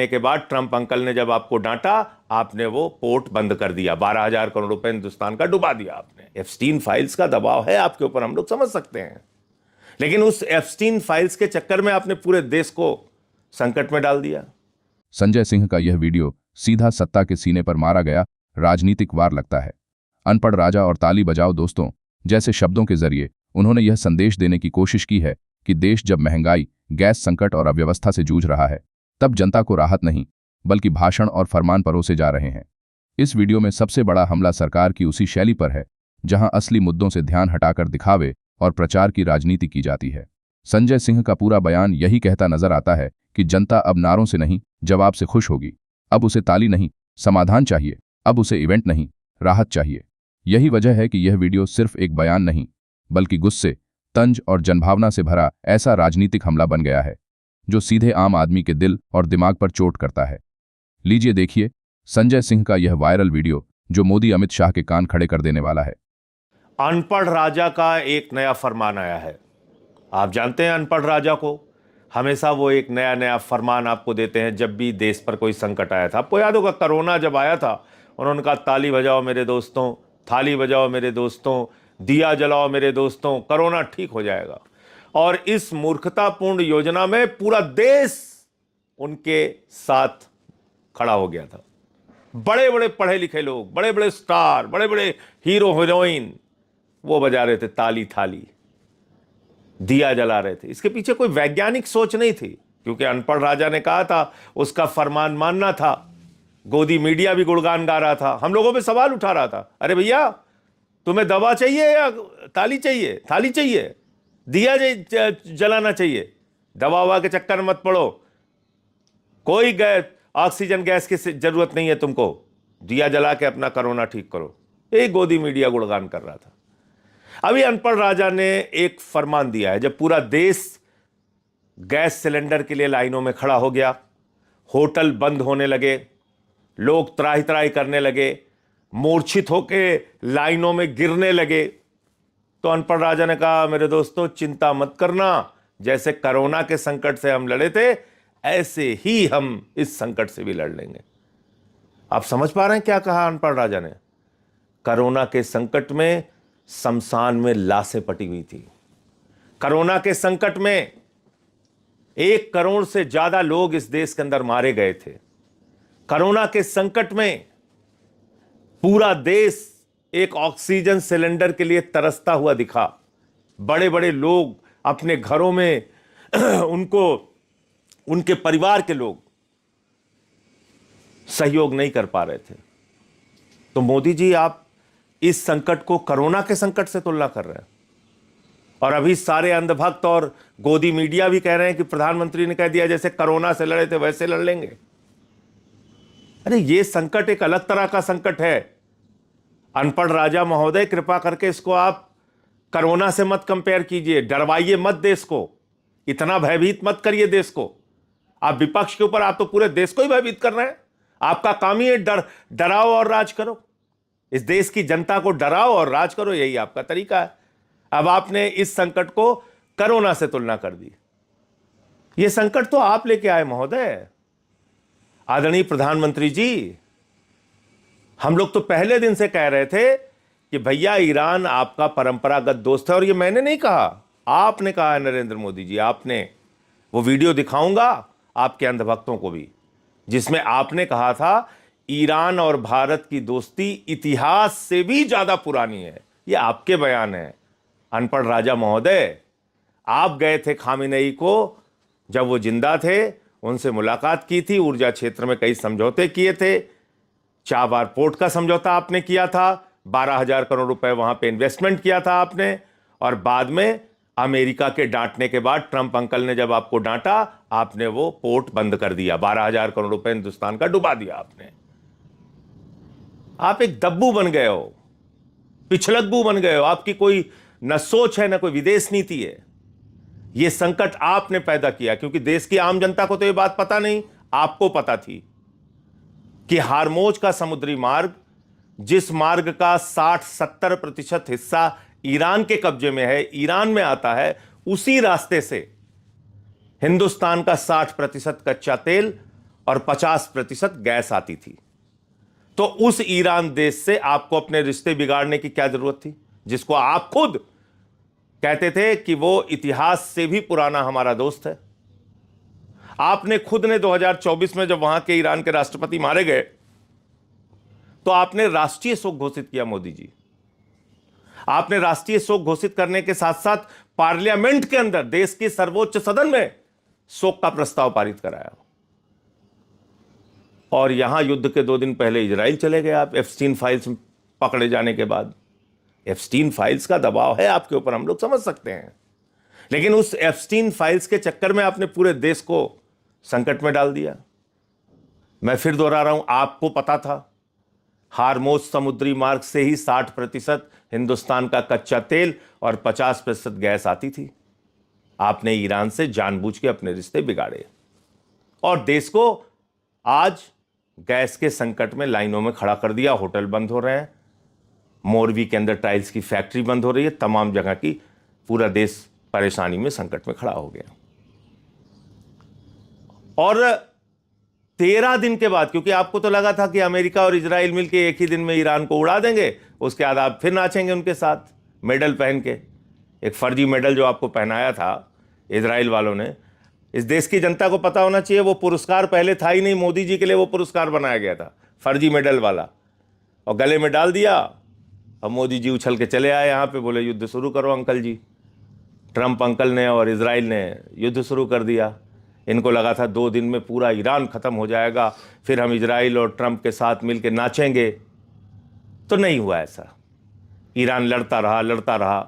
के बाद Trump uncle ने जब आपको डांटा, आपने वो पोर्ट बंद कर दिया। 12,000 करोड़ रुपए हिंदुस्तान का डुबा दिया आपने। एप्स्टीन फाइल्स का दबाव है आपके ऊपर, हम लोग समझ सकते हैं, लेकिन उस एप्स्टीन फाइल्स के चक्कर में आपने पूरे देश को संकट में डाल दिया। संजय सिंह का यह वीडियो सीधा सत्ता के सीने पर मारा गया राजनीतिक वार लगता है। अनपढ़ राजा और ताली बजाओ दोस्तों जैसे शब्दों के जरिए उन्होंने यह संदेश देने की कोशिश की है कि देश जब महंगाई, गैस संकट और अव्यवस्था से जूझ रहा है, तब जनता को राहत नहीं बल्कि भाषण और फरमान परोसे जा रहे हैं। इस वीडियो में सबसे बड़ा हमला सरकार की उसी शैली पर है जहां असली मुद्दों से ध्यान हटाकर दिखावे और प्रचार की राजनीति की जाती है। संजय सिंह का पूरा बयान यही कहता नजर आता है कि जनता अब नारों से नहीं, जवाब से खुश होगी। अब उसे ताली नहीं, समाधान चाहिए। अब उसे इवेंट नहीं, राहत चाहिए। यही वजह है कि यह वीडियो सिर्फ एक बयान नहीं बल्कि गुस्से, तंज और जनभावना से भरा ऐसा राजनीतिक हमला बन गया है जो सीधे आम आदमी के दिल और दिमाग पर चोट करता है। लीजिए देखिए संजय सिंह का यह वायरल वीडियो जो मोदी अमित शाह के कान खड़े कर देने वाला है। अनपढ़ राजा का एक नया फरमान आया है। आप जानते हैं अनपढ़ राजा को, हमेशा वो एक नया नया फरमान आपको देते हैं जब भी देश पर कोई संकट आया था। आपको याद होगा कोरोना जब आया था, उन्होंने कहा ताली बजाओ मेरे दोस्तों, थाली बजाओ मेरे दोस्तों, दिया जलाओ मेरे दोस्तों, कोरोना ठीक हो जाएगा। और इस मूर्खतापूर्ण योजना में पूरा देश उनके साथ खड़ा हो गया था। बड़े बड़े पढ़े लिखे लोग, बड़े बड़े स्टार, बड़े बड़े हीरो हीरोइन वो बजा रहे थे ताली थाली, दिया जला रहे थे। इसके पीछे कोई वैज्ञानिक सोच नहीं थी, क्योंकि अनपढ़ राजा ने कहा था, उसका फरमान मानना था। गोदी मीडिया भी गुणगान गा रहा था, हम लोगों पे सवाल उठा रहा था, अरे भैया तुम्हें दवा चाहिए या ताली चाहिए, थाली चाहिए, दिया जलाना चाहिए, दवा ववा के चक्कर में मत पड़ो, कोई ऑक्सीजन गैस की जरूरत नहीं है तुमको, दिया जला के अपना कोरोना ठीक करो। यही गोदी मीडिया गुणगान कर रहा था। अभी अनपढ़ राजा ने एक फरमान दिया है। जब पूरा देश गैस सिलेंडर के लिए लाइनों में खड़ा हो गया, होटल बंद होने लगे, लोग त्राही त्राही करने लगे, मूर्छित होके लाइनों में गिरने लगे, तो अनपढ़ राजा ने कहा मेरे दोस्तों चिंता मत करना, जैसे कोरोना के संकट से हम लड़े थे ऐसे ही हम इस संकट से भी लड़ लेंगे। आप समझ पा रहे हैं क्या कहा अनपढ़ राजा ने? कोरोना के संकट में शमशान में लाशें पटी हुई थी। कोरोना के संकट में 1 करोड़ से ज्यादा लोग इस देश के अंदर मारे गए थे। कोरोना के संकट में पूरा देश एक ऑक्सीजन सिलेंडर के लिए तरसता हुआ दिखा। बड़े बड़े लोग अपने घरों में उनके परिवार के लोग सहयोग नहीं कर पा रहे थे। तो मोदी जी आप इस संकट को कोरोना के संकट से तुलना कर रहे हैं, और अभी सारे अंधभक्त और गोदी मीडिया भी कह रहे हैं कि प्रधानमंत्री ने कह दिया जैसे कोरोना से लड़े थे वैसे लड़ लेंगे। अरे ये संकट एक अलग तरह का संकट है। अनपढ़ राजा महोदय कृपा करके इसको आप कोरोना से मत कंपेयर कीजिए, डरवाइए मत देश को, इतना भयभीत मत करिए देश को। आप विपक्ष के ऊपर, आप तो पूरे देश को ही भयभीत कर रहे हैं। आपका काम ही है डराओ और राज करो, इस देश की जनता को डराओ और राज करो, यही आपका तरीका है। अब आपने इस संकट को कोरोना से तुलना कर दी। यह संकट तो आप लेके आए महोदय। आदरणीय प्रधानमंत्री जी, हम लोग तो पहले दिन से कह रहे थे कि भैया ईरान आपका परंपरागत दोस्त है, और ये मैंने नहीं कहा, आपने कहा है नरेंद्र मोदी जी, आपने। वो वीडियो दिखाऊंगा आपके अंधभक्तों को भी, जिसमें आपने कहा था ईरान और भारत की दोस्ती इतिहास से भी ज्यादा पुरानी है। ये आपके बयान है अनपढ़ राजा महोदय। आप गए थे खामेनेई को, जब वो जिंदा थे, उनसे मुलाकात की थी, ऊर्जा क्षेत्र में कई समझौते किए थे। चाबार पोर्ट का समझौता आपने किया था, 12,000 करोड़ रुपए वहां पे इन्वेस्टमेंट किया था आपने, और बाद में अमेरिका के डांटने के बाद, ट्रंप अंकल ने जब आपको डांटा, आपने वो पोर्ट बंद कर दिया। 12,000 करोड़ रुपए हिंदुस्तान का डुबा दिया आपने। आप एक दब्बू बन गए हो, पिछलग्गू बन गए हो। आपकी कोई न सोच है न कोई विदेश नीति है। यह संकट आपने पैदा किया, क्योंकि देश की आम जनता को तो यह बात पता नहीं, आपको पता थी कि हार्मोज का समुद्री मार्ग, जिस मार्ग का 60-70% हिस्सा ईरान के कब्जे में है, ईरान में आता है, उसी रास्ते से हिंदुस्तान का 60% कच्चा तेल और 50% गैस आती थी। तो उस ईरान देश से आपको अपने रिश्ते बिगाड़ने की क्या जरूरत थी, जिसको आप खुद कहते थे कि वो इतिहास से भी पुराना हमारा दोस्त है। आपने खुद ने 2024 में जब वहां के ईरान के राष्ट्रपति मारे गए तो आपने राष्ट्रीय शोक घोषित किया। मोदी जी, आपने राष्ट्रीय शोक घोषित करने के साथ साथ पार्लियामेंट के अंदर, देश के सर्वोच्च सदन में शोक का प्रस्ताव पारित कराया। और यहां युद्ध के 2 दिन पहले इजराइल चले गए आप, एप्स्टीन फाइल्स पकड़े जाने के बाद। एप्स्टीन फाइल्स का दबाव है आपके ऊपर, हम लोग समझ सकते हैं, लेकिन उस एप्स्टीन फाइल्स के चक्कर में आपने पूरे देश को संकट में डाल दिया। मैं फिर दोहरा रहा हूं, आपको पता था हार्मोज समुद्री मार्ग से ही 60% हिंदुस्तान का कच्चा तेल और 50% गैस आती थी। आपने ईरान से जानबूझ के अपने रिश्ते बिगाड़े और देश को आज गैस के संकट में लाइनों में खड़ा कर दिया। होटल बंद हो रहे हैं, मोरवी के अंदर टाइल्स की फैक्ट्री बंद हो रही है, तमाम जगह की, पूरा देश परेशानी में, संकट में खड़ा हो गया। और 13 दिन के बाद, क्योंकि आपको तो लगा था कि अमेरिका और इजराइल मिलकर एक ही दिन में ईरान को उड़ा देंगे, उसके बाद आप फिर नाचेंगे उनके साथ मेडल पहन के। एक फर्जी मेडल जो आपको पहनाया था इजराइल वालों ने, इस देश की जनता को पता होना चाहिए वो पुरस्कार पहले था ही नहीं, मोदी जी के लिए वो पुरस्कार बनाया गया था, फर्जी मेडल वाला, और गले में डाल दिया। और मोदी जी उछल के चले आए यहाँ पे, बोले युद्ध शुरू करो अंकल जी। ट्रंप अंकल ने और इजराइल ने युद्ध शुरू कर दिया। इनको लगा था 2 दिन में पूरा ईरान खत्म हो जाएगा, फिर हम इजराइल और ट्रंप के साथ मिलकर नाचेंगे। तो नहीं हुआ ऐसा। ईरान लड़ता रहा